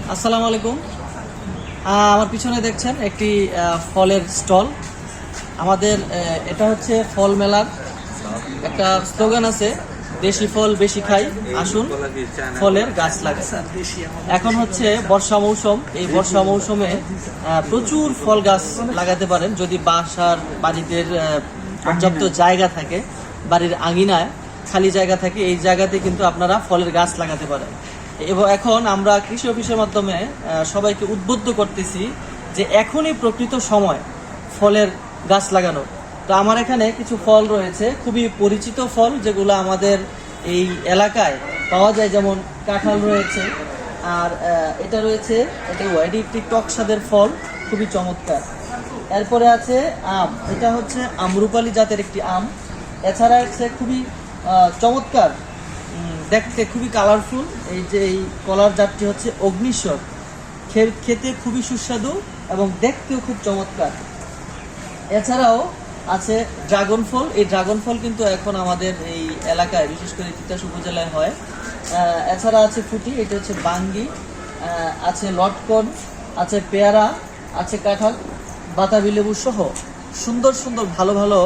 আসসালামু আলাইকুম। আমার পিছনে দেখছেন একটি ফলের স্টল। আমাদের এটা হচ্ছে ফল মেলার একটা স্লোগান আছে, দেশি ফল বেশি খাই, আসুন ফলের গাছ লাগাই। এখন হচ্ছে বর্ষা মৌসুম। এই বর্ষা মৌসুমে প্রচুর ফল গাছ লাগাতে পারেন যদি বাসার বাড়িতে পর্যাপ্ত জায়গা থাকে, বাড়ির আঙিনায় খালি জায়গা থাকে, এই জায়গাতে কিন্তু আপনারা ফলের গাছ লাগাতে পারেন। এবং এখন আমরা কৃষি অফিসের মাধ্যমে সবাইকে উদ্বুদ্ধ করতেছি যে এখনই প্রকৃত সময় ফলের গাছ লাগানো। তো আমার এখানে কিছু ফল রয়েছে, খুবই পরিচিত ফল যেগুলো আমাদের এই এলাকায় পাওয়া যায়, যেমন কাঁঠাল রয়েছে, আর এটা রয়েছে, এটা একটি টক স্বাদের ফল, খুবই চমৎকার। এরপরে আছে আম, এটা হচ্ছে আমরুপালি জাতের একটি আম। এছাড়া আছে খুবই চমৎকার, দেখতে খুবই কালারফুল, এই যে এই কলার জাতটি হচ্ছে অগ্নিশ্বর, খেতে খুবই সুস্বাদু এবং দেখতেও খুব চমৎকার। এছাড়াও আছে ড্রাগন ফল। এই ড্রাগন ফল কিন্তু এখন আমাদের এই এলাকায়, বিশেষ করে তিতাস উপজেলায় হয়। এছাড়া আছে ফুটি, এটা হচ্ছে বাঙ্গি, আছে লটকন, আছে পেয়ারা, আছে কাঁঠাল, বাতাবি লেবু সহ সুন্দর সুন্দর ভালো ভালো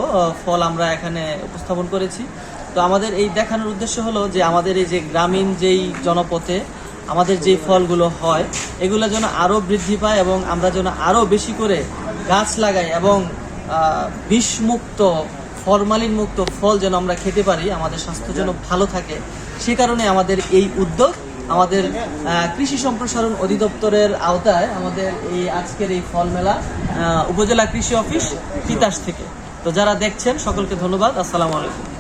ফল আমরা এখানে উপস্থাপন করেছি। তো আমাদের এই দেখানোর উদ্দেশ্য হলো যে আমাদের এই যে গ্রামীণ যেই জনপথে আমাদের যেই ফলগুলো হয়, এগুলো যেন আরও বৃদ্ধি পায় এবং আমরা যেন আরও বেশি করে গাছ লাগাই এবং বিষমুক্ত, ফরমালিন মুক্ত ফল যেন আমরা খেতে পারি, আমাদের স্বাস্থ্য যেন ভালো থাকে। সে কারণে আমাদের এই উদ্যোগ, আমাদের কৃষি সম্প্রসারণ অধিদপ্তরের আওতায় আমাদের এই আজকের এই ফল মেলা, উপজেলা কৃষি অফিস তিতাস থেকে। তো যারা দেখছেন সকলকে ধন্যবাদ। আসসালামু আলাইকুম।